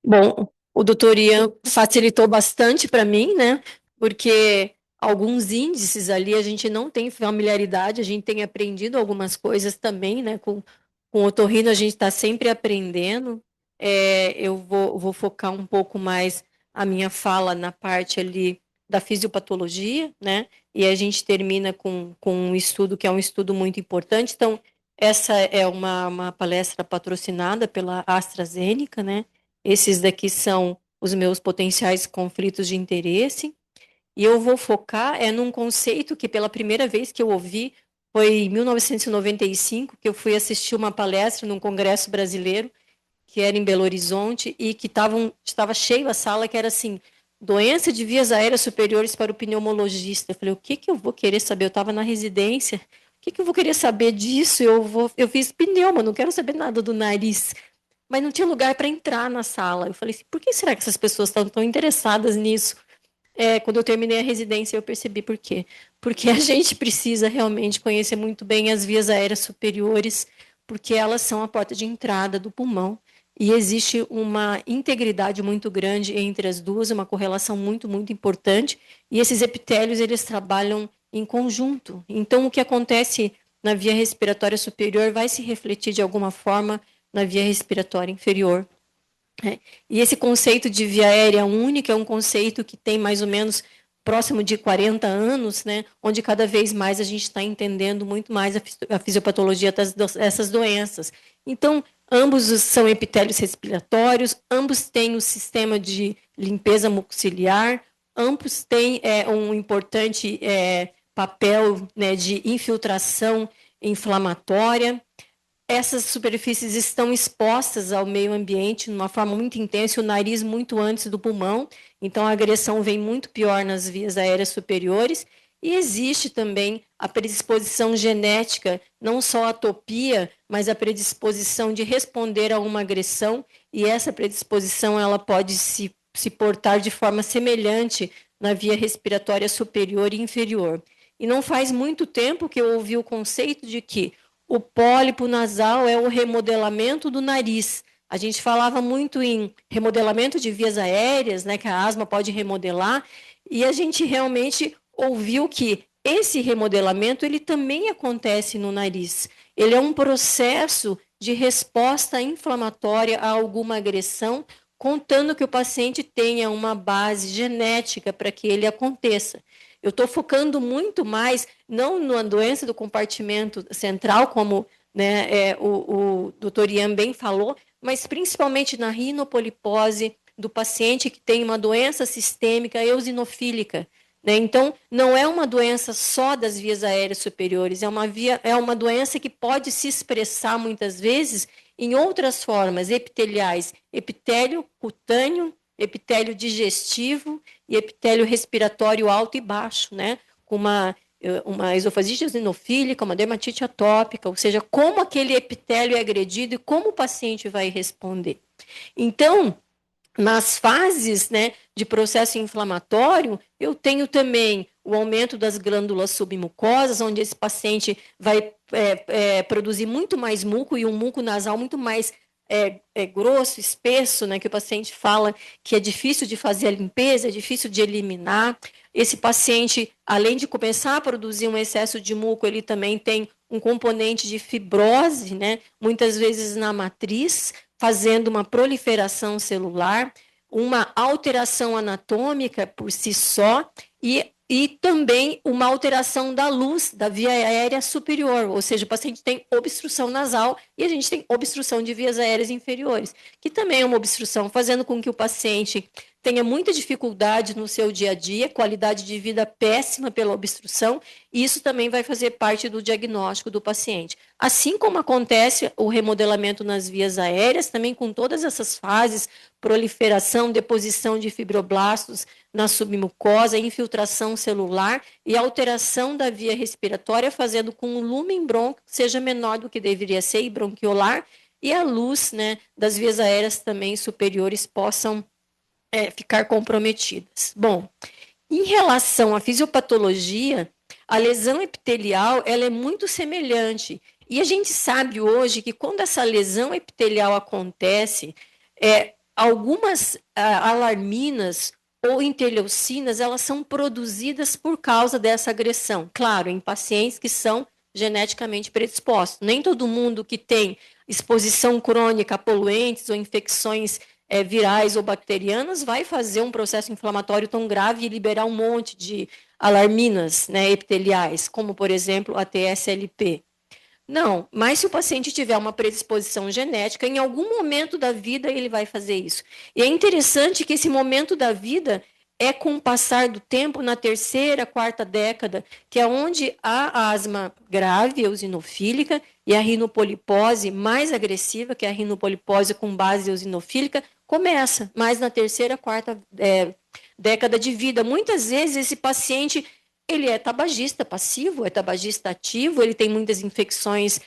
Bom, o doutor Ian facilitou bastante para mim, né? Porque alguns índices ali a gente não tem familiaridade, a gente tem aprendido algumas coisas também, né? Com o otorrino a gente está sempre aprendendo. Eu vou focar um pouco mais a minha fala na parte ali da fisiopatologia, né? E a gente termina com um estudo que é um estudo muito importante. Então, essa é uma palestra patrocinada pela AstraZeneca, né? Esses daqui são os meus potenciais conflitos de interesse. E eu vou focar num conceito que pela primeira vez que eu ouvi foi em 1995, que eu fui assistir uma palestra num congresso brasileiro, que era em Belo Horizonte, e que estava cheio a sala, que era assim, doença de vias aéreas superiores para o pneumologista. Eu falei, o que que eu vou querer saber? Eu estava na residência, o que que eu vou querer saber disso? Eu fiz pneuma, não quero saber nada do nariz, mas não tinha lugar para entrar na sala. Eu falei assim, por que será que essas pessoas estão tão interessadas nisso? Quando eu terminei a residência, eu percebi por quê. Porque a gente precisa realmente conhecer muito bem as vias aéreas superiores, porque elas são a porta de entrada do pulmão. E existe uma integridade muito grande entre as duas, uma correlação muito, muito importante. E esses epitélios, eles trabalham em conjunto. Então, o que acontece na via respiratória superior vai se refletir de alguma forma na via respiratória inferior. E esse conceito de via aérea única é um conceito que tem mais ou menos próximo de 40 anos, né, onde cada vez mais a gente está entendendo muito mais a fisiopatologia dessas doenças. Então, ambos são epitélios respiratórios, ambos têm o sistema de limpeza mucociliar, ambos têm um importante papel, né, de infiltração inflamatória. Essas superfícies estão expostas ao meio ambiente de uma forma muito intensa, o nariz muito antes do pulmão, então a agressão vem muito pior nas vias aéreas superiores, e existe também a predisposição genética, não só a atopia, mas a predisposição de responder a uma agressão, e essa predisposição ela pode se portar de forma semelhante na via respiratória superior e inferior. E não faz muito tempo que eu ouvi o conceito de que o pólipo nasal é o remodelamento do nariz. A gente falava muito em remodelamento de vias aéreas, né, que a asma pode remodelar, e a gente realmente ouviu que esse remodelamento ele também acontece no nariz. Ele é um processo de resposta inflamatória a alguma agressão, contando que o paciente tenha uma base genética para que ele aconteça. Eu estou focando muito mais, não na doença do compartimento central, como né, o doutor Ian bem falou, mas principalmente na rinopolipose do paciente que tem uma doença sistêmica eosinofílica. Né? Então, não é uma doença só das vias aéreas superiores, é uma doença que pode se expressar muitas vezes em outras formas epiteliais, epitélio cutâneo, epitélio digestivo e epitélio respiratório alto e baixo, né? Com uma esofagite eosinofílica, uma dermatite atópica, ou seja, como aquele epitélio é agredido e como o paciente vai responder. Então, nas fases né, de processo inflamatório, eu tenho também o aumento das glândulas submucosas, onde esse paciente vai produzir muito mais muco e um muco nasal muito mais grosso, espesso, né, que o paciente fala que é difícil de fazer a limpeza, é difícil de eliminar. Esse paciente, além de começar a produzir um excesso de muco, ele também tem um componente de fibrose, né, muitas vezes na matriz, fazendo uma proliferação celular, uma alteração anatômica por si só e também uma alteração da luz da via aérea superior, ou seja, o paciente tem obstrução nasal e a gente tem obstrução de vias aéreas inferiores, que também é uma obstrução, fazendo com que o paciente tenha muita dificuldade no seu dia a dia, qualidade de vida péssima pela obstrução, e isso também vai fazer parte do diagnóstico do paciente. Assim como acontece o remodelamento nas vias aéreas, também com todas essas fases, proliferação, deposição de fibroblastos na submucosa, infiltração celular e alteração da via respiratória, fazendo com que o lumen brônquio seja menor do que deveria ser, e bronquiolar, e a luz né, das vias aéreas também superiores possam ficar comprometidas. Bom, em relação à fisiopatologia, a lesão epitelial ela é muito semelhante. E a gente sabe hoje que quando essa lesão epitelial acontece, algumas alarminas ou interleucinas, elas são produzidas por causa dessa agressão. Claro, em pacientes que são geneticamente predispostos. Nem todo mundo que tem exposição crônica a poluentes ou infecções virais ou bacterianas vai fazer um processo inflamatório tão grave e liberar um monte de alarminas, né, epiteliais, como, por exemplo, a TSLP. Não, mas se o paciente tiver uma predisposição genética, em algum momento da vida ele vai fazer isso. E é interessante que esse momento da vida é com o passar do tempo, na terceira, quarta década, que é onde a asma grave, eosinofílica, e a rinopolipose mais agressiva, que é a rinopolipose com base eosinofílica, começa, mas na terceira, quarta década de vida. Muitas vezes esse paciente ele é tabagista passivo, é tabagista ativo, ele tem muitas infecções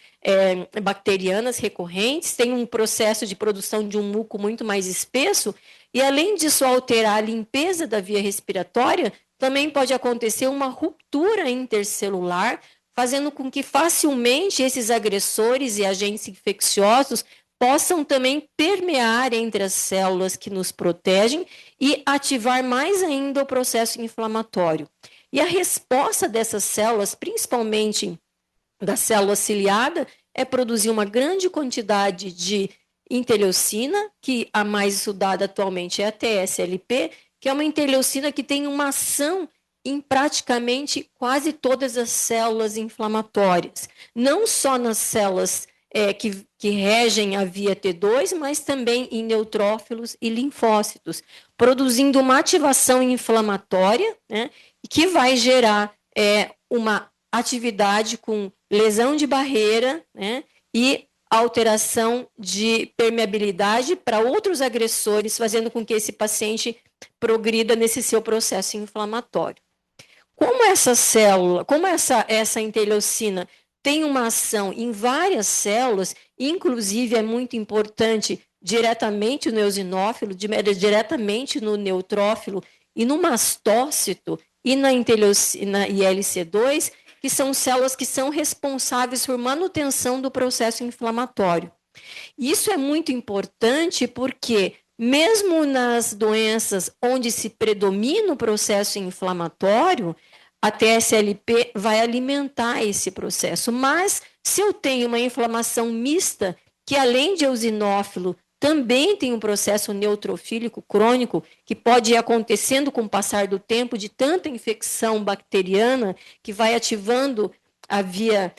bacterianas recorrentes, tem um processo de produção de um muco muito mais espesso, e além disso alterar a limpeza da via respiratória, também pode acontecer uma ruptura intercelular, fazendo com que facilmente esses agressores e agentes infecciosos possam também permear entre as células que nos protegem e ativar mais ainda o processo inflamatório. E a resposta dessas células, principalmente da célula ciliada, é produzir uma grande quantidade de interleucina, que a mais estudada atualmente é a TSLP, que é uma interleucina que tem uma ação em praticamente quase todas as células inflamatórias, não só nas células que regem a via T2, mas também em neutrófilos e linfócitos, produzindo uma ativação inflamatória, né, que vai gerar uma atividade com lesão de barreira, né, e alteração de permeabilidade para outros agressores, fazendo com que esse paciente progrida nesse seu processo inflamatório. Como essa célula, como essa interleucina tem uma ação em várias células, inclusive é muito importante diretamente no eosinófilo, diretamente no neutrófilo e no mastócito e na interleucina ILC2, que são células que são responsáveis por manutenção do processo inflamatório. Isso é muito importante porque, mesmo nas doenças onde se predomina o processo inflamatório, a TSLP vai alimentar esse processo. Mas, se eu tenho uma inflamação mista, que além de eosinófilo, também tem um processo neutrofílico crônico, que pode ir acontecendo com o passar do tempo, de tanta infecção bacteriana, que vai ativando a via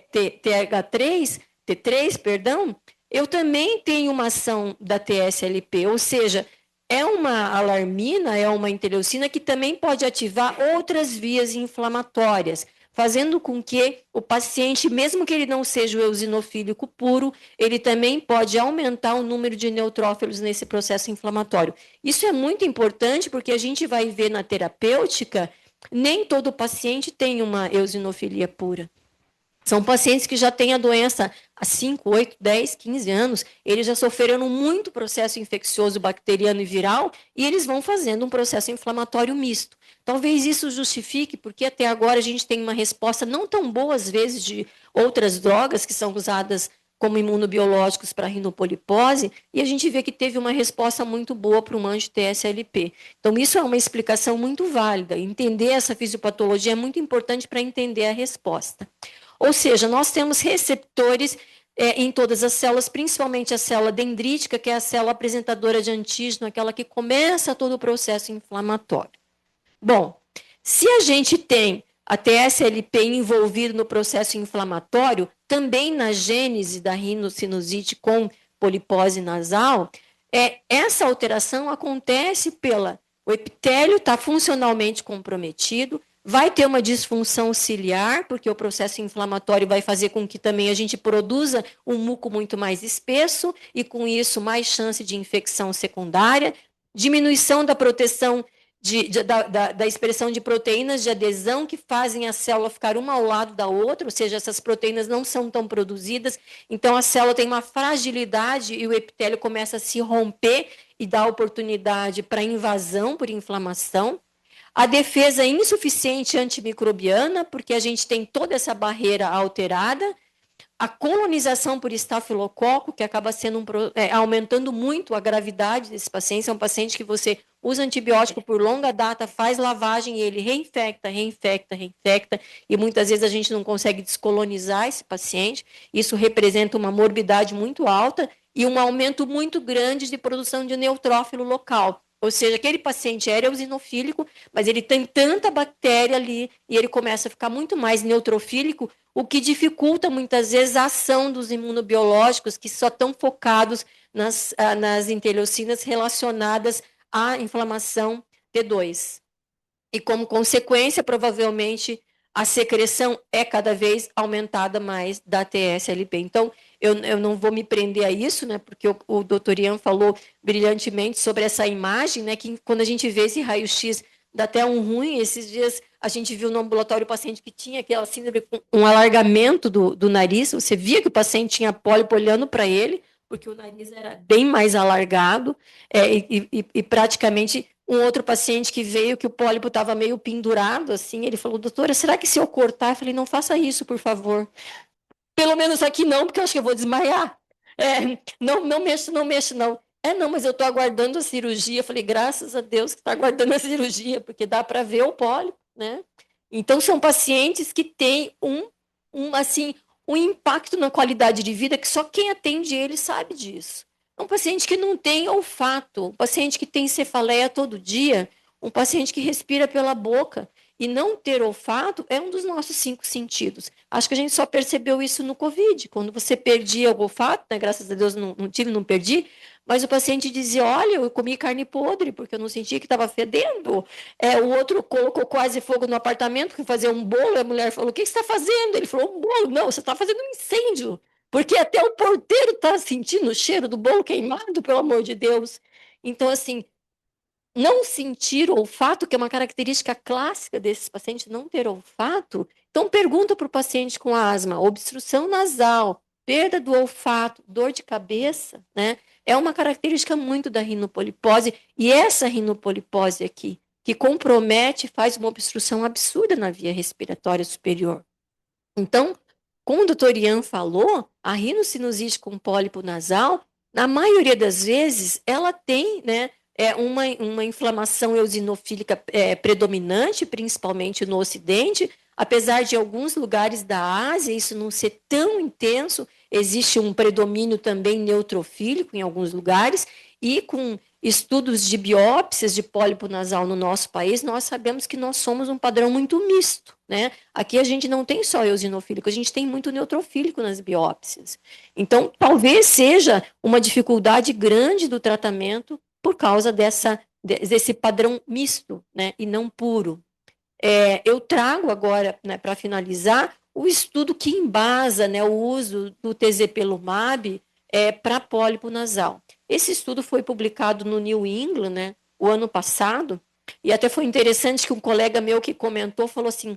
T3, perdão, eu também tenho uma ação da TSLP, ou seja, é uma alarmina, é uma interleucina que também pode ativar outras vias inflamatórias, fazendo com que o paciente, mesmo que ele não seja o eosinofílico puro, ele também pode aumentar o número de neutrófilos nesse processo inflamatório. Isso é muito importante porque a gente vai ver na terapêutica, nem todo paciente tem uma eosinofilia pura. São pacientes que já têm a doença há 5, 8, 10, 15 anos, eles já sofreram muito processo infeccioso bacteriano e viral, e eles vão fazendo um processo inflamatório misto. Talvez isso justifique, porque até agora a gente tem uma resposta não tão boa, às vezes, de outras drogas que são usadas como imunobiológicos para rinopolipose, e a gente vê que teve uma resposta muito boa para o anti-TSLP. Então, isso é uma explicação muito válida. Entender essa fisiopatologia é muito importante para entender a resposta. Ou seja, nós temos receptores em todas as células, principalmente a célula dendrítica, que é a célula apresentadora de antígeno, aquela que começa todo o processo inflamatório. Bom, se a gente tem a TSLP envolvida no processo inflamatório, também na gênese da rinocinusite com polipose nasal, essa alteração acontece o epitélio está funcionalmente comprometido, vai ter uma disfunção ciliar, porque o processo inflamatório vai fazer com que também a gente produza um muco muito mais espesso e, com isso, mais chance de infecção secundária, diminuição da proteção da expressão de proteínas de adesão que fazem a célula ficar uma ao lado da outra, ou seja, essas proteínas não são tão produzidas, então a célula tem uma fragilidade e o epitélio começa a se romper e dá oportunidade para invasão por inflamação. A defesa insuficiente antimicrobiana, porque a gente tem toda essa barreira alterada, a colonização por estafilococo, que acaba sendo aumentando muito a gravidade desse paciente. É um paciente que você usa antibiótico por longa data, faz lavagem e ele reinfecta, reinfecta, reinfecta, e muitas vezes a gente não consegue descolonizar esse paciente. Isso representa uma morbidade muito alta e um aumento muito grande de produção de neutrófilo local. Ou seja, aquele paciente era eosinofílico, mas ele tem tanta bactéria ali e ele começa a ficar muito mais neutrofílico, o que dificulta muitas vezes a ação dos imunobiológicos que só estão focados nas interleucinas relacionadas à inflamação T2. E como consequência, provavelmente, a secreção é cada vez aumentada mais da TSLP. Então, eu não vou me prender a isso, né, porque o doutor Ian falou brilhantemente sobre essa imagem, né, que quando a gente vê esse raio-x dá até um ruim. Esses dias a gente viu no ambulatório o paciente que tinha aquela síndrome com um alargamento do nariz, você via que o paciente tinha pólipo olhando para ele, porque o nariz era bem mais alargado, e praticamente um outro paciente que veio que o pólipo estava meio pendurado, assim, ele falou, doutora, será que se eu cortar? Eu falei, não faça isso, por favor. Pelo menos aqui não, porque eu acho que eu vou desmaiar. Não mexa, não mexa, não. Não, mas eu estou aguardando a cirurgia. Eu falei, graças a Deus que está aguardando a cirurgia, porque dá para ver o pólipo, né? Então, são pacientes que têm assim, um impacto na qualidade de vida que só quem atende ele sabe disso. É um paciente que não tem olfato, um paciente que tem cefaleia todo dia, um paciente que respira pela boca. E não ter olfato é um dos nossos 5 sentidos. Acho que a gente só percebeu isso no Covid, quando você perdia o olfato, né? Graças a Deus não tive, não perdi, mas o paciente dizia, olha, eu comi carne podre, porque eu não sentia que estava fedendo. O outro colocou quase fogo no apartamento, que fazia um bolo, e a mulher falou, o que você está fazendo? Ele falou, um bolo. Não, você está fazendo um incêndio, porque até o porteiro está sentindo o cheiro do bolo queimado, pelo amor de Deus. Então, assim, não sentir olfato, que é uma característica clássica desses pacientes, não ter olfato. Então, pergunta para o paciente com asma, obstrução nasal, perda do olfato, dor de cabeça, né? É uma característica muito da rinopolipose, e essa rinopolipose aqui, que compromete, faz uma obstrução absurda na via respiratória superior. Então, como o doutor Ian falou, a rinocinusite com pólipo nasal, na maioria das vezes, ela tem, né, uma inflamação eosinofílica predominante, principalmente no Ocidente, apesar de alguns lugares da Ásia isso não ser tão intenso, existe um predomínio também neutrofílico em alguns lugares, e com estudos de biópsias de pólipo nasal no nosso país, nós sabemos que nós somos um padrão muito misto, né? Aqui a gente não tem só eosinofílico, a gente tem muito neutrofílico nas biópsias. Então, talvez seja uma dificuldade grande do tratamento por causa desse padrão misto, né? E não puro. Eu trago agora, né, para finalizar, o estudo que embasa, né, o uso do tezepelumab para pólipo nasal. Esse estudo foi publicado no New England, né, o ano passado, e até foi interessante que um colega meu que comentou falou assim,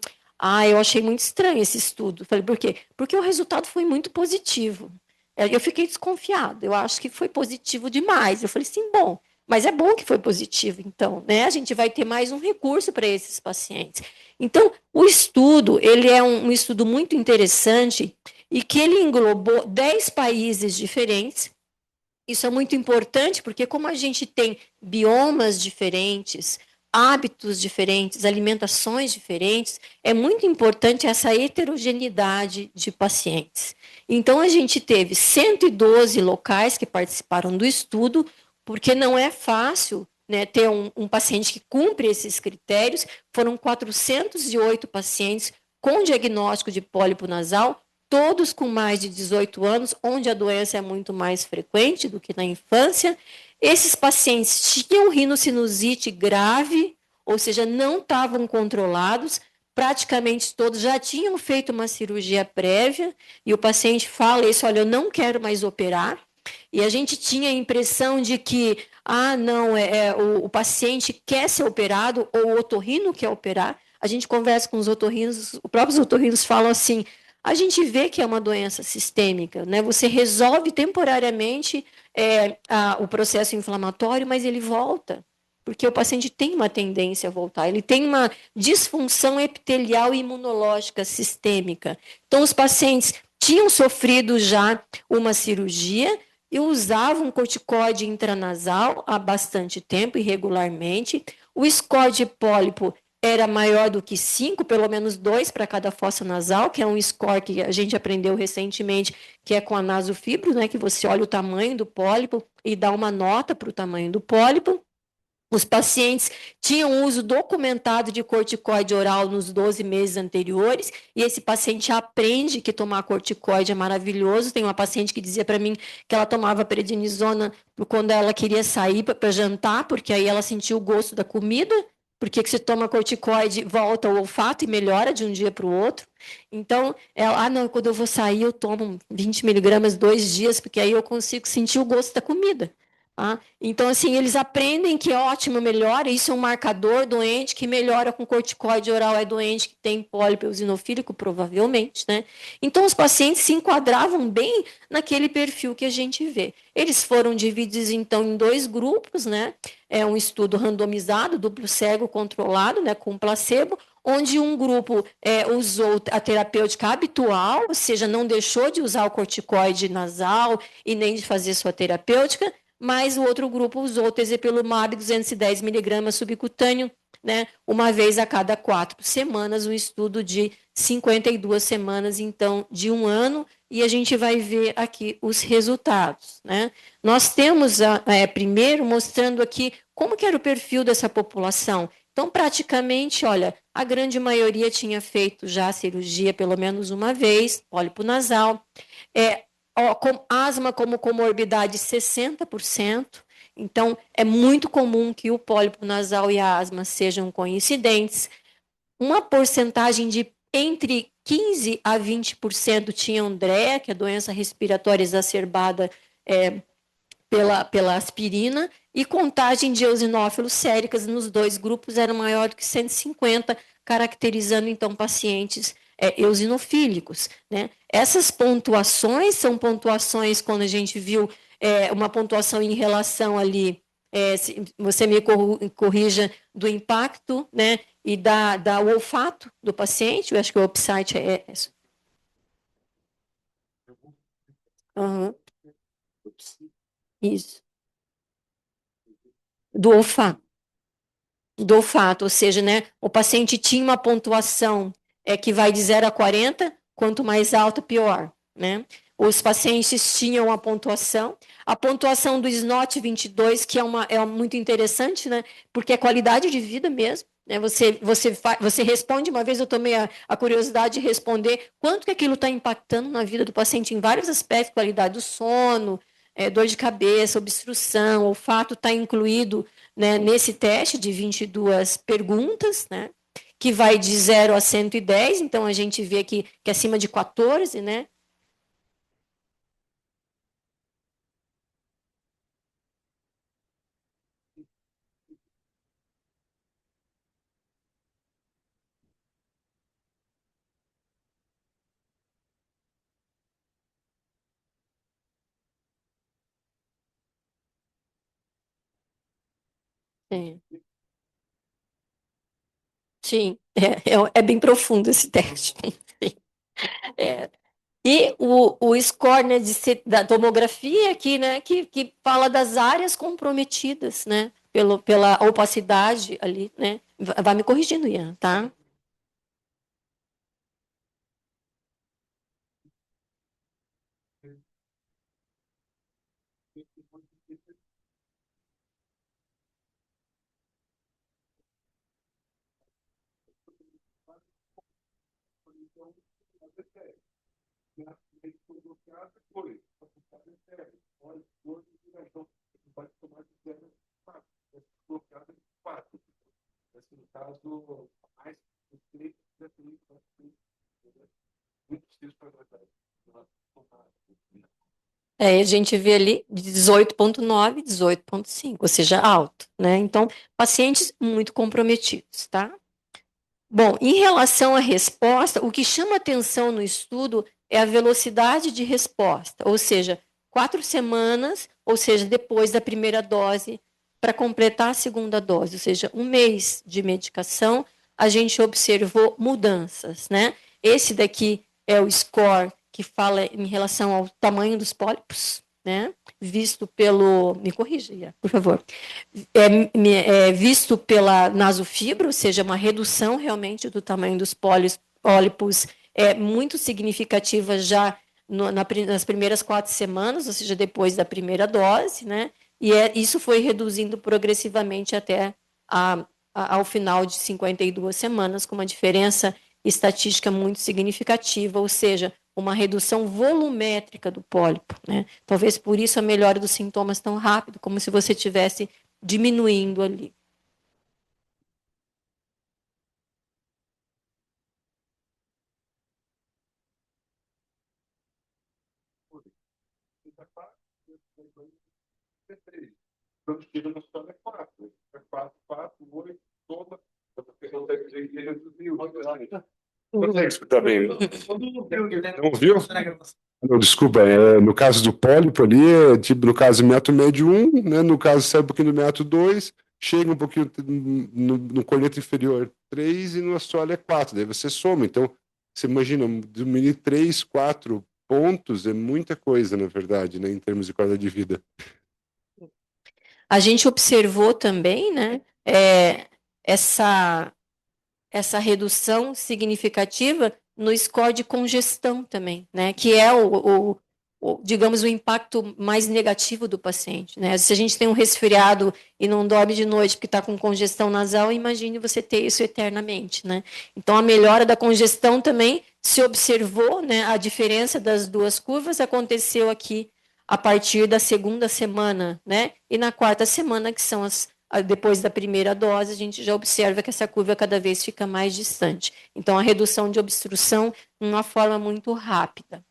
eu achei muito estranho esse estudo. Falei, por quê? Porque o resultado foi muito positivo. Eu fiquei desconfiada, eu acho que foi positivo demais. Eu falei assim, bom, mas é bom que foi positivo, então, né? A gente vai ter mais um recurso para esses pacientes. Então, o estudo, ele é um estudo muito interessante e que ele englobou 10 países diferentes. Isso é muito importante, porque como a gente tem biomas diferentes, hábitos diferentes, alimentações diferentes, é muito importante essa heterogeneidade de pacientes. Então, a gente teve 112 locais que participaram do estudo, porque não é fácil, né, ter um paciente que cumpre esses critérios. Foram 408 pacientes com diagnóstico de pólipo nasal, todos com mais de 18 anos, onde a doença é muito mais frequente do que na infância. Esses pacientes tinham rinocinusite grave, ou seja, não estavam controlados, praticamente todos já tinham feito uma cirurgia prévia, e o paciente fala isso, olha, eu não quero mais operar. E a gente tinha a impressão de que, não, o paciente quer ser operado, ou o otorrino quer operar. A gente conversa com os otorrinos, os próprios otorrinos falam assim, a gente vê que é uma doença sistêmica, né? Você resolve temporariamente o processo inflamatório, mas ele volta, porque o paciente tem uma tendência a voltar, ele tem uma disfunção epitelial e imunológica sistêmica. Então, os pacientes tinham sofrido já uma cirurgia e usavam corticoide intranasal há bastante tempo, irregularmente. O score de pólipo era maior do que 5, pelo menos 2 para cada fossa nasal, que é um score que a gente aprendeu recentemente, que é com a nasofibro, né, que você olha o tamanho do pólipo e dá uma nota para o tamanho do pólipo. Os pacientes tinham uso documentado de corticoide oral nos 12 meses anteriores, e esse paciente aprende que tomar corticoide é maravilhoso. Tem uma paciente que dizia para mim que ela tomava prednisona quando ela queria sair para jantar, porque aí ela sentia o gosto da comida, porque que se toma corticoide, volta o olfato e melhora de um dia para o outro. Então, ela, não, quando eu vou sair, eu tomo 20 miligramas 2 dias, porque aí eu consigo sentir o gosto da comida. Tá? Então, assim, eles aprendem que é ótimo, melhora, isso é um marcador doente que melhora com corticoide oral, é doente que tem pólipo eosinofílico, provavelmente, né? Então, os pacientes se enquadravam bem naquele perfil que a gente vê. Eles foram divididos, então, em 2 grupos, né? É um estudo randomizado, duplo cego controlado, né, com placebo, onde um grupo usou a terapêutica habitual, ou seja, não deixou de usar o corticoide nasal e nem de fazer sua terapêutica, mas o outro grupo usou o tezepelumab 210 miligramas subcutâneo, né, uma vez a cada 4 semanas, um estudo de 52 semanas, então, de um ano, e a gente vai ver aqui os resultados, né? Nós temos, primeiro, mostrando aqui como que era o perfil dessa população. Então, praticamente, olha, a grande maioria tinha feito já a cirurgia pelo menos uma vez, pólipo nasal, com asma como comorbidade 60%, então é muito comum que o pólipo nasal e a asma sejam coincidentes. Uma porcentagem de entre 15 a 20% tinham DREA, que é a doença respiratória exacerbada pela aspirina, e contagem de eosinófilos séricas nos 2 grupos era maior do que 150, caracterizando, então, pacientes eosinofílicos, né? Essas pontuações são pontuações, quando a gente viu uma pontuação em relação ali, se você me corrija, do impacto, né, e da olfato do paciente, eu acho que o upside é isso. Uhum. Isso. Do olfato. Do olfato, ou seja, né, o paciente tinha uma pontuação que vai de 0 a 40, quanto mais alta, pior, né? Os pacientes tinham a pontuação do SNOT 22, que é muito interessante, né? Porque é qualidade de vida mesmo. Né? Você responde, uma vez eu tomei a curiosidade de responder quanto que aquilo está impactando na vida do paciente em vários aspectos, qualidade do sono, dor de cabeça, obstrução, olfato está incluído, né, nesse teste de 22 perguntas, né, que vai de 0 a 110, então a gente vê aqui que acima de 14, né? É, sim, é bem profundo esse teste. É. E o score, né, da tomografia aqui, né, que fala das áreas comprometidas, né, pela opacidade ali, né? Vai me corrigindo, Ian, tá? A gente vê ali 18,9, 18,5, ou seja, alto, né? Então, pacientes muito comprometidos, tá? Bom, em relação à resposta, o que chama atenção no estudo é a velocidade de resposta, ou seja, 4 semanas, ou seja, depois da primeira dose, para completar a segunda dose, ou seja, um mês de medicação, a gente observou mudanças, né? Esse daqui é o score que fala em relação ao tamanho dos pólipos, né? Visto pelo. Me corrija, Ian, por favor. Visto pela nasofibra, ou seja, uma redução realmente do tamanho dos pólipos muito significativa já nas primeiras 4 semanas, ou seja, depois da primeira dose, né? E isso foi reduzindo progressivamente até ao final de 52 semanas, com uma diferença estatística muito significativa, ou seja, uma redução volumétrica do pólipo, né? Talvez por isso a melhora dos sintomas tão rápido, como se você tivesse diminuindo ali. Quando chega no hospital é 4. É 4, 4, 8, toma. Consegue escutar bem? Não ouviu? Não, desculpa, no caso do pólipo ali, tipo, no caso meato médio 1, né, no caso sai um pouquinho do meato 2, chega um pouquinho no corneto inferior 3 e no assoalho é 4, daí você soma. Então, você imagina, diminuir 3, 4 pontos é muita coisa, na verdade, né, em termos de qualidade de vida. A gente observou também, né, essa redução significativa no score de congestão também, né, que é digamos, o impacto mais negativo do paciente, né? Se a gente tem um resfriado e não dorme de noite porque está com congestão nasal, imagine você ter isso eternamente, né? Então, a melhora da congestão também se observou, né? A diferença das duas curvas aconteceu aqui a partir da segunda semana, né? E na quarta semana, que são depois da primeira dose, a gente já observa que essa curva cada vez fica mais distante. Então, a redução de obstrução de uma forma muito rápida.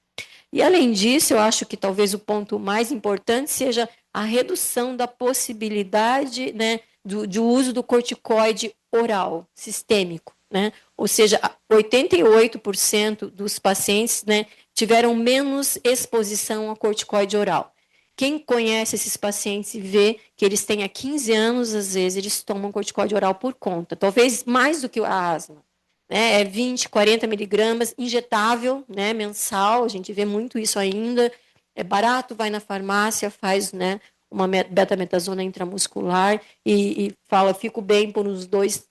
E, além disso, eu acho que talvez o ponto mais importante seja a redução da possibilidade, né, do uso do corticoide oral, sistêmico, né? Ou seja, 88% dos pacientes, né, tiveram menos exposição ao corticoide oral. Quem conhece esses pacientes e vê que eles têm há 15 anos, às vezes, eles tomam corticoide oral por conta, talvez mais do que a asma. Né, 20, 40 miligramas, injetável, né, mensal, a gente vê muito isso ainda, é barato, vai na farmácia, faz, né, uma betametasona intramuscular e fala, fico bem por uns 2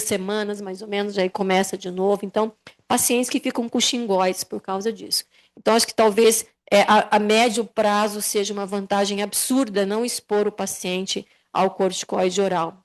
semanas, mais ou menos, aí começa de novo. Então, pacientes que ficam com xingóides por causa disso. Então, acho que talvez a médio prazo seja uma vantagem absurda não expor o paciente ao corticoide oral.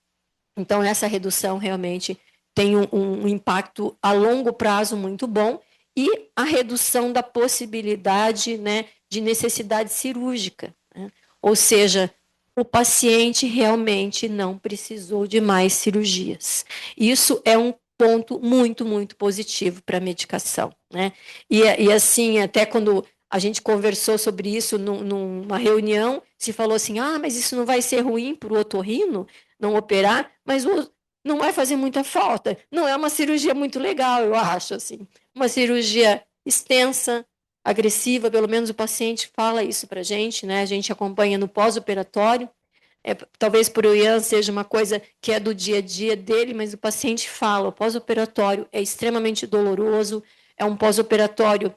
Então, essa redução realmente tem um impacto a longo prazo muito bom e a redução da possibilidade, né, de necessidade cirúrgica. Né? Ou seja, o paciente realmente não precisou de mais cirurgias. Isso é um ponto muito, muito positivo para a medicação. Né? E assim, até quando a gente conversou sobre isso numa reunião, se falou assim, mas isso não vai ser ruim para o otorrino, não operar, mas não vai fazer muita falta. Não é uma cirurgia muito legal, eu acho, assim. Uma cirurgia extensa, agressiva, pelo menos o paciente fala isso para a gente, né? A gente acompanha no pós-operatório. Talvez por o Ian seja uma coisa que é do dia a dia dele, mas o paciente fala, o pós-operatório é extremamente doloroso, é um pós-operatório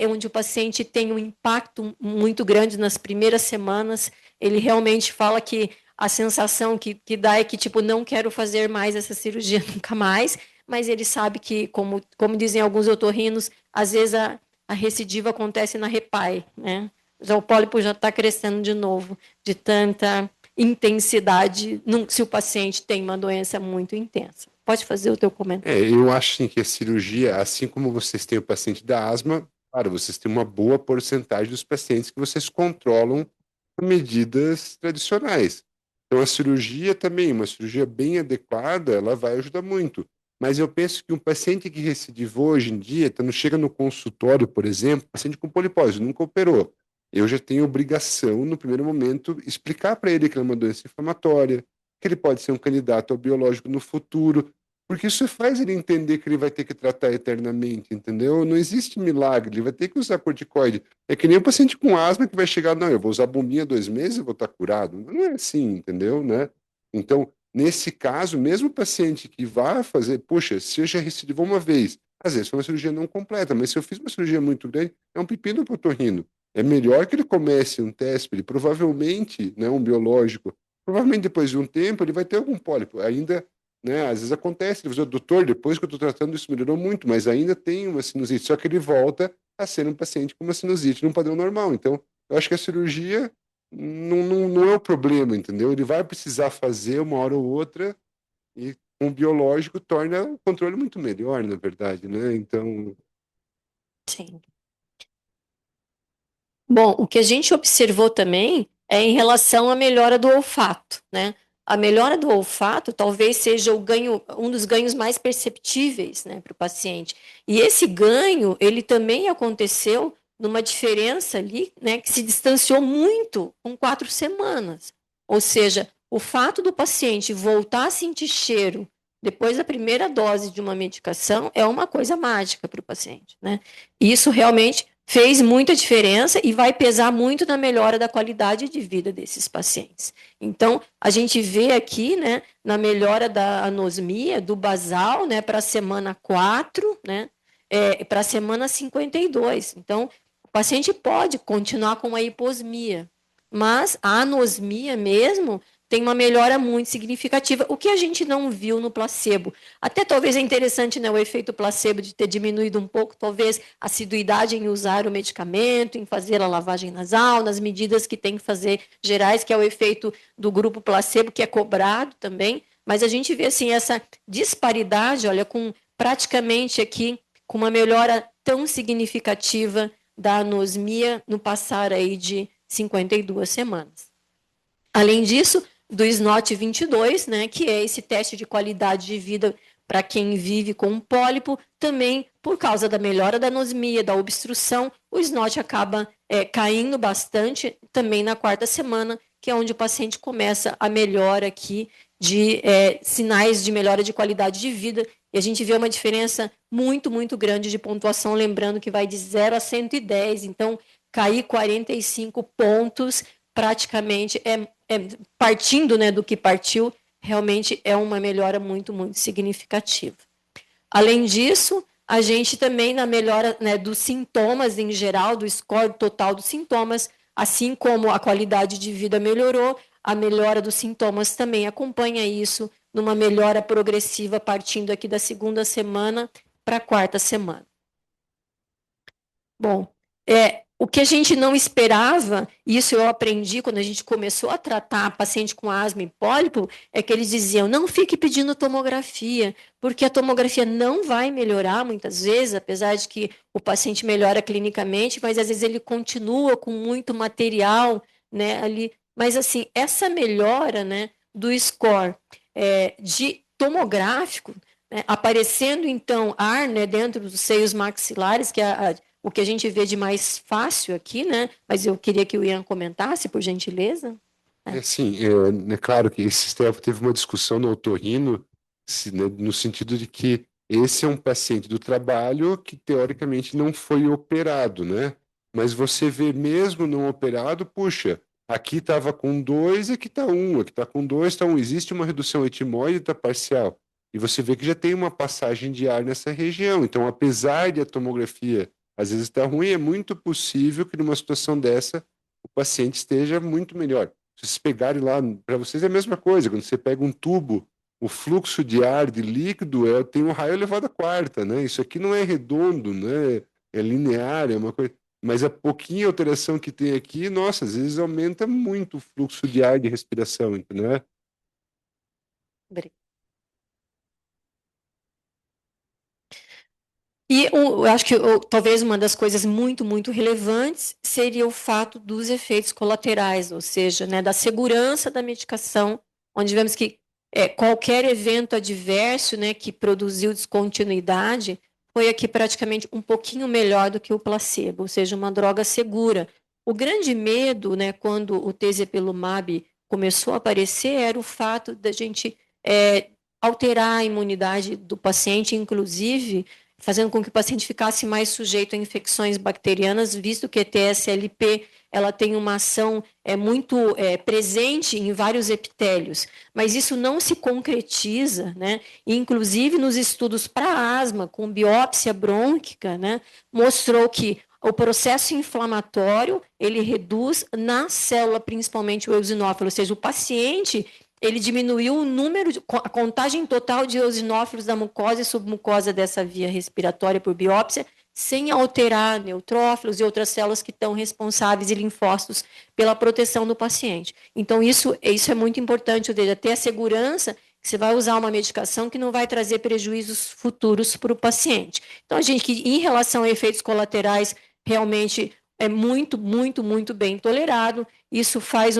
onde o paciente tem um impacto muito grande nas primeiras semanas, ele realmente fala que a sensação que dá é que, tipo, não quero fazer mais essa cirurgia nunca mais, mas ele sabe que, como dizem alguns otorrinos, às vezes a recidiva acontece na repai, né? Já o pólipo já está crescendo de novo, de tanta intensidade, se o paciente tem uma doença muito intensa. Pode fazer o teu comentário. Eu acho assim, que a cirurgia, assim como vocês têm o paciente da asma, claro, vocês têm uma boa porcentagem dos pacientes que vocês controlam com medidas tradicionais. Então, a cirurgia também, uma cirurgia bem adequada, ela vai ajudar muito. Mas eu penso que um paciente que recidivou hoje em dia, então chega no consultório, por exemplo, paciente com polipose, nunca operou. Eu já tenho obrigação, no primeiro momento, explicar para ele que ele é uma doença inflamatória, que ele pode ser um candidato ao biológico no futuro, porque isso faz ele entender que ele vai ter que tratar eternamente, entendeu? Não existe milagre, ele vai ter que usar corticoide. É que nem o paciente com asma que vai chegar, não, eu vou usar bombinha 2 meses e vou estar curado. Não é assim, entendeu, né? Então, nesse caso, mesmo o paciente que vai fazer, puxa, se eu já recidivou uma vez, Às vezes foi uma cirurgia não completa, mas se eu fiz uma cirurgia muito grande, é um pepino para o otorrino. É melhor que ele comece um teste, ele provavelmente, né, um biológico, provavelmente depois de um tempo ele vai ter algum pólipo. Ainda, né, às vezes acontece, ele diz, doutor, depois que eu estou tratando isso melhorou muito, mas ainda tem uma sinusite, só que ele volta a ser um paciente com uma sinusite num padrão normal. Então, eu acho que a cirurgia não é o problema, entendeu? Ele vai precisar fazer uma hora ou outra e com o biológico torna o controle muito melhor, na verdade, né? Então, Sim. Bom, o que a gente observou também é em relação à melhora do olfato, né? A melhora do olfato talvez seja o ganho, um dos ganhos mais perceptíveis, né, para o paciente. E esse ganho, ele também aconteceu numa diferença ali, né, que se distanciou muito com 4 semanas. Ou seja, o fato do paciente voltar a sentir cheiro depois da primeira dose de uma medicação é uma coisa mágica para o paciente, né? Isso realmente fez muita diferença e vai pesar muito na melhora da qualidade de vida desses pacientes. Então, a gente vê aqui, né, na melhora da anosmia, do basal, né, para a semana 4, né, para a semana 52. Então, o paciente pode continuar com a hiposmia, mas a anosmia mesmo tem uma melhora muito significativa, o que a gente não viu no placebo. Até talvez é interessante, né, o efeito placebo de ter diminuído um pouco, talvez a assiduidade em usar o medicamento, em fazer a lavagem nasal, nas medidas que tem que fazer gerais, que é o efeito do grupo placebo, que é cobrado também. Mas a gente vê assim essa disparidade, olha, com praticamente aqui com uma melhora tão significativa da anosmia no passar aí de 52 semanas. Além disso, do SNOT 22, né, que é esse teste de qualidade de vida para quem vive com um pólipo, também por causa da melhora da anosmia, da obstrução, o SNOT acaba caindo bastante também na 4ª semana, que é onde o paciente começa a melhora aqui de sinais de melhora de qualidade de vida, e a gente vê uma diferença muito, muito grande de pontuação, lembrando que vai de 0 a 110, então cair 45 pontos praticamente partindo, né, do que partiu, realmente é uma melhora muito, muito significativa. Além disso, a gente também na melhora, né, dos sintomas em geral, do score total dos sintomas, assim como a qualidade de vida melhorou, a melhora dos sintomas também acompanha isso numa melhora progressiva partindo aqui da 2ª semana para a 4ª semana. Bom, o que a gente não esperava, isso eu aprendi quando a gente começou a tratar paciente com asma e pólipo, é que eles diziam, não fique pedindo tomografia, porque a tomografia não vai melhorar muitas vezes, apesar de que o paciente melhora clinicamente, mas às vezes ele continua com muito material, né, ali. Mas assim, essa melhora, né, do score de tomográfico, né, aparecendo então ar, né, dentro dos seios maxilares, que é o que a gente vê de mais fácil aqui, né? Mas eu queria que o Ian comentasse, por gentileza. assim, é claro que esse tempo teve uma discussão no otorrino, né, no sentido de que esse é um paciente do trabalho que teoricamente não foi operado, né? Mas você vê mesmo não operado, puxa, aqui estava com 2, aqui está 1, aqui está com 2, está 1. Existe uma redução etimoide parcial. E você vê que já tem uma passagem de ar nessa região. Então, apesar de a tomografia às vezes estar ruim, é muito possível que numa situação dessa o paciente esteja muito melhor. Se vocês pegarem lá, para vocês é a mesma coisa, quando você pega um tubo, o fluxo de ar, de líquido, tem um raio elevado à quarta, né? Isso aqui não é redondo, né? É linear, é uma coisa. Mas a pouquinha alteração que tem aqui, nossa, às vezes aumenta muito o fluxo de ar de respiração, né? E eu acho que talvez uma das coisas muito, muito relevantes seria o fato dos efeitos colaterais, ou seja, né, da segurança da medicação, onde vemos que qualquer evento adverso, né, que produziu descontinuidade foi aqui praticamente um pouquinho melhor do que o placebo, ou seja, uma droga segura. O grande medo, né, quando o tezepelumab começou a aparecer, era o fato da gente alterar a imunidade do paciente, inclusive fazendo com que o paciente ficasse mais sujeito a infecções bacterianas, visto que a TSLP ela tem uma ação muito presente em vários epitélios, mas isso não se concretiza, né? Inclusive nos estudos para asma, com biópsia brônquica, né? Mostrou que o processo inflamatório ele reduz na célula, principalmente o eosinófilo, ou seja, o paciente ele diminuiu o número, a contagem total de eosinófilos da mucosa e submucosa dessa via respiratória por biópsia, sem alterar neutrófilos e outras células que estão responsáveis e linfócitos pela proteção do paciente. Então, isso é muito importante, ou seja, ter a segurança que você vai usar uma medicação que não vai trazer prejuízos futuros para o paciente. Então, a gente, que em relação a efeitos colaterais, realmente é muito, muito, muito bem tolerado. Isso faz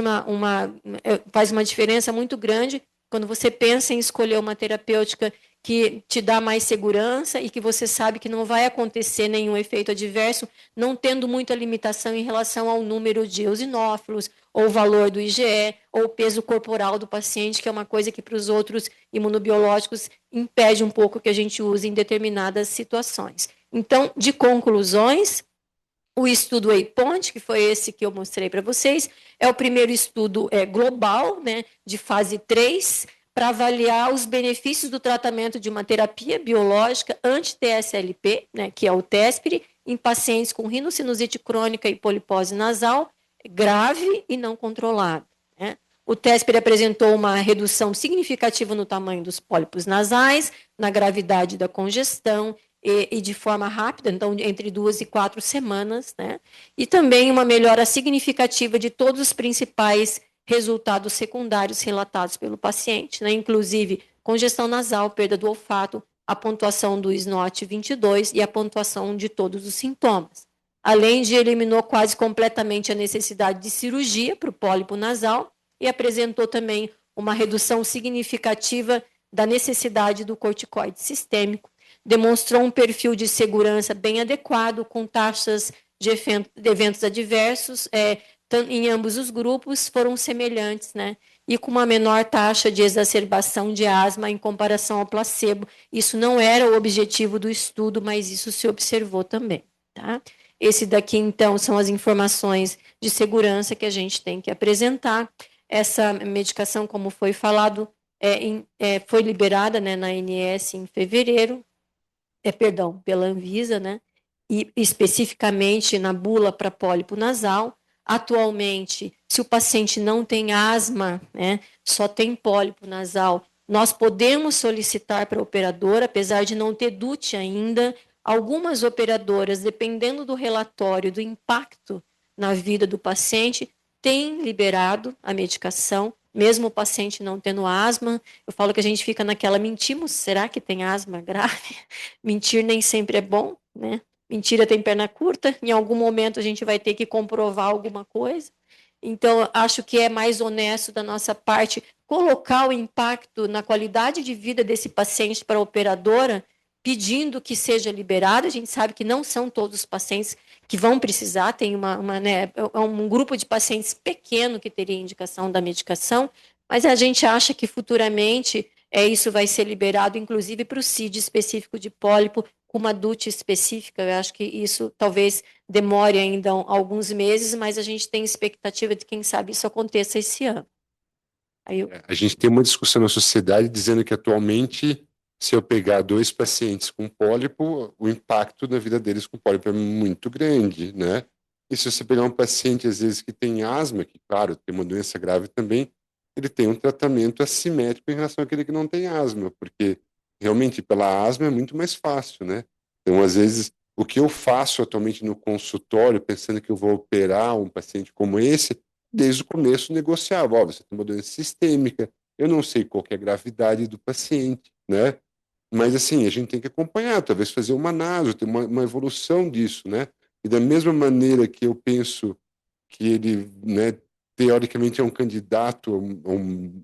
faz uma diferença muito grande quando você pensa em escolher uma terapêutica que te dá mais segurança e que você sabe que não vai acontecer nenhum efeito adverso, não tendo muita limitação em relação ao número de eosinófilos, ou o valor do IgE, ou o peso corporal do paciente, que é uma coisa que para os outros imunobiológicos impede um pouco que a gente use em determinadas situações. Então, de conclusões, o estudo Waypoint, que foi esse que eu mostrei para vocês, é o primeiro estudo global, né, de fase 3, para avaliar os benefícios do tratamento de uma terapia biológica anti-TSLP, né, que é o TESPIRI, em pacientes com rinocinusite crônica e polipose nasal grave e não controlada. Né? O TESPIRI apresentou uma redução significativa no tamanho dos pólipos nasais, na gravidade da congestão, e de forma rápida, então entre 2 e 4 semanas, né? E também uma melhora significativa de todos os principais resultados secundários relatados pelo paciente, né? Inclusive congestão nasal, perda do olfato, a pontuação do SNOT 22 e a pontuação de todos os sintomas. Além de eliminou quase completamente a necessidade de cirurgia para o pólipo nasal e apresentou também uma redução significativa da necessidade do corticoide sistêmico, demonstrou um perfil de segurança bem adequado, com taxas de eventos adversos em ambos os grupos foram semelhantes, né? E com uma menor taxa de exacerbação de asma em comparação ao placebo. Isso não era o objetivo do estudo, mas isso se observou também, tá? Esse daqui, então, são as informações de segurança que a gente tem que apresentar. Essa medicação, como foi falado, foi liberada, né, na ANS em fevereiro, perdão, pela Anvisa, né? E especificamente na bula para pólipo nasal. Atualmente, se o paciente não tem asma, né, só tem pólipo nasal, nós podemos solicitar para a operadora, apesar de não ter DUT ainda, algumas operadoras, dependendo do relatório, do impacto na vida do paciente, têm liberado a medicação, mesmo o paciente não tendo asma. Eu falo que a gente fica naquela, mentimos, será que tem asma grave? Mentir nem sempre é bom, né? Mentira tem perna curta, em algum momento a gente vai ter que comprovar alguma coisa. Então, acho que é mais honesto da nossa parte colocar o impacto na qualidade de vida desse paciente para a operadora, pedindo que seja liberado. A gente sabe que não são todos os pacientes que vão precisar, tem um grupo de pacientes pequeno que teria indicação da medicação, mas a gente acha que futuramente isso vai ser liberado, inclusive para o CID específico de pólipo, com uma DUT específica. Eu acho que isso talvez demore ainda alguns meses, mas a gente tem expectativa de, quem sabe, isso aconteça esse ano. A gente tem uma discussão na sociedade dizendo que atualmente, se eu pegar 2 pacientes com pólipo, o impacto na vida deles com pólipo é muito grande, né? E se você pegar um paciente, às vezes, que tem asma, que, claro, tem uma doença grave também, ele tem um tratamento assimétrico em relação àquele que não tem asma, porque realmente pela asma é muito mais fácil, né? Então, às vezes, o que eu faço atualmente no consultório, pensando que eu vou operar um paciente como esse, desde o começo negociava, ó, você tem uma doença sistêmica, eu não sei qual que é a gravidade do paciente, né? Mas assim, a gente tem que acompanhar, talvez fazer uma análise, ter uma evolução disso, né? E da mesma maneira que eu penso que ele, né, teoricamente é um candidato a um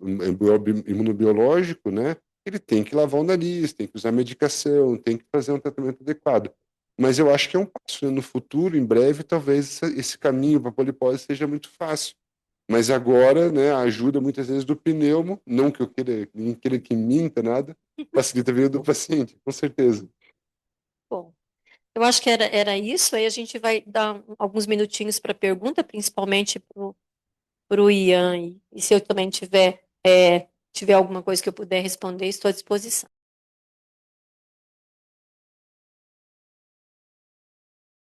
imunobiológico, né? Ele tem que lavar o nariz, tem que usar medicação, tem que fazer um tratamento adequado. Mas eu acho que é um passo, né? No futuro, em breve, talvez esse caminho para a polipose seja muito fácil. Mas agora, né, a ajuda muitas vezes do pneumo, não que eu queira, nem queira que minta nada, facilita a vida do paciente, com certeza. Eu acho que era isso, aí a gente vai dar alguns minutinhos para pergunta, principalmente para o Ian, e se eu também tiver alguma coisa que eu puder responder, estou à disposição.